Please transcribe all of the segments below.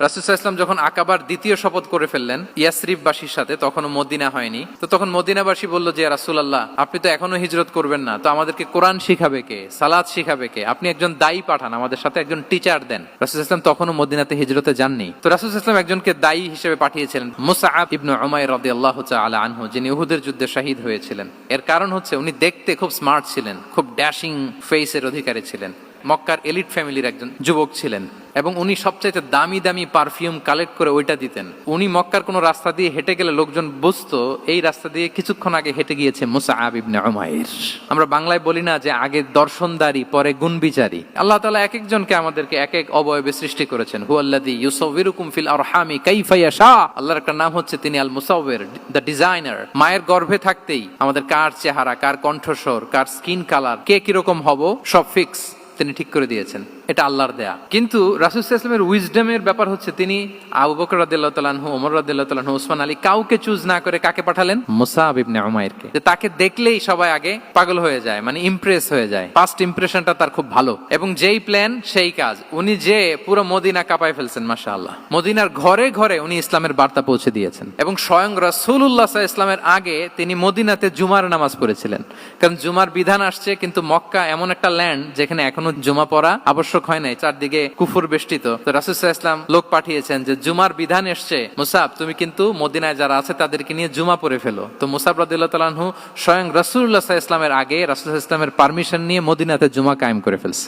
রাসূল সাল্লাল্লাহু আলাইহি ওয়াসাল্লাম যখন আকাবার দ্বিতীয় শপথ করে ফেললেন ইয়াসরিববাসীর সাথে, তখনও মদিনা হয়নি, তো তখন মদিনাবাসী বলল যে রাসূলুল্লাহ, আপনি তো এখনো হিজরত করবেন না, তো আমাদেরকে কোরআন শিখাবে কে, সালাত শিখাবে কে? আপনি একজন দায়ী পাঠান, আমাদের সাথে একজন টিচার দেন। রাসূল সাল্লাল্লাহু আলাইহি ওয়াসাল্লাম তখনও মদিনাতে হিজরতে যাননি। তো রাসূল সাল্লাল্লাহু আলাইহি ওয়াসাল্লাম একজনকে দায়ী হিসেবে পাঠিয়েছিলেন, মুসআব ইবনে উমাইর রাদিয়াল্লাহু তাআলা আনহু, যিনি উহুদের যুদ্ধে শহীদ হয়েছিলেন। এর কারণ হচ্ছে উনি দেখতে খুব স্মার্ট ছিলেন, খুব ড্যাশিং ফেসের অধিকারী ছিলেন, মক্কার এলিট ফ্যামিলির একজন যুবক ছিলেন, এবং উনি সবচাইতে দামি দামি পারফিউম কালেক্ট করে ওইটা দিতেন। উনি মক্কার কোনো রাস্তা দিয়ে হেঁটে গেলে লোকজন বুঝতো এই রাস্তা দিয়ে কিছুক্ষণ আগে হেঁটে গিয়েছে মুসআব ইবনে উমাইর। আমরা বাংলায় বলি না যে আগে দর্শনদারি পরে গুণবিচারী? আল্লাহ তাআলা এক একজনকে আমাদেরকে এক এক অবয়বে সৃষ্টি করেছেন। হুয়াল্লাযী ইউসাউবিরুকুম ফিল আরহামি কাইফা ইয়াশা। আল্লাহর একটা নাম হচ্ছে তিনি আল মুসাউবির, দ্য ডিজাইনার। মায়ের গর্ভে থাকতেই আমাদের কার চেহারা, কার কণ্ঠস্বর, কার স্কিন কালার, কে কিরকম হব সব ফিক্স তিনি ঠিক করে দিয়েছেন, এটা আল্লাহর দেয়া। কিন্তু রাসূল সাল্লাল্লাহু আলাইহি ওয়াসাল্লামের উইজডমের ব্যাপার হচ্ছে তিনি আবু বকর রাদিয়াল্লাহু তাআলা আনহু, ওমর রাদিয়াল্লাহু তাআলা আনহু, ওসমান আলী কাউকে চুজ না করে কাকে পাঠালেন? মুসআব ইবনে উমাইরকে। যে তাকে দেখলেই সবাই আগে পাগল হয়ে যায়, মানে ইমপ্রেস হয়ে যায়, ফার্স্ট ইমপ্রেশনটা তার খুব ভালো, এবং যেই প্ল্যান সেই কাজ। উনি যে পুরো মদিনা কাঁপায় ফেলছেন মাশাআল্লাহ। মদিনার ঘরে ঘরে উনি ইসলামের বার্তা পৌঁছে দিয়েছেন, এবং স্বয়ং রাসূলুল্লাহ সাল্লাল্লাহু আলাইহি ওয়াসাল্লামের আগে তিনি মদিনাতে জুমার নামাজ পড়েছিলেন। কারণ জুমার বিধান আসছে, কিন্তু মক্কা এমন একটা ল্যান্ড যেখানে এখনো জুমা পড়া আবশ্যক হয় নাই, চারদিকে কুফর বেষ্টিত। তো রাসূল সাল্লাল্লাহু আলাইহি ওয়াসাল্লাম লোক পাঠিয়েছেন যে জুমার বিধান এসছে, মুসাব তুমি কিন্তু মদিনায় যারা আছে তাদেরকে নিয়ে জুমা পড়ে ফেলো। তো মুসাব রাদিয়াল্লাহু তাআলা আনহু স্বয়ং রাসূলুল্লাহ সাল্লাল্লাহু আলাইহি ওয়াসাল্লামের আগে রাসূল সাল্লাল্লাহু আলাইহি ওয়াসাল্লামের পারমিশন নিয়ে মদিনাতে জুমা কায়েম করে ফেলছে।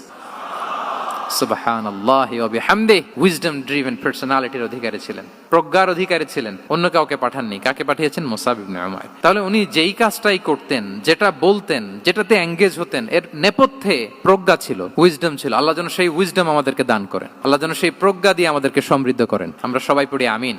সুবহানাল্লাহি ওয়া বিহামদিহি। উইজডম ড্রিভেন পার্সোনালিটির অধিকারী ছিলেন, প্রজ্ঞার অধিকারী ছিলেন, অন্য কাউকে পাঠাননি। কাকে পাঠিয়েছেন? মুসআব ইবনে উমাইর। তাহলে উনি যেই কাজটাই করতেন, যেটা বলতেন, যেটাতে এঙ্গেজ হতেন, এর নেপথ্যে প্রজ্ঞা ছিল, উইজডম ছিল। আল্লাহ যেন সেই উইজডম আমাদেরকে দান করেন, আল্লাহ যেন সেই প্রজ্ঞা দিয়ে আমাদেরকে সমৃদ্ধ করেন। আমরা সবাই পড়ি আমিন।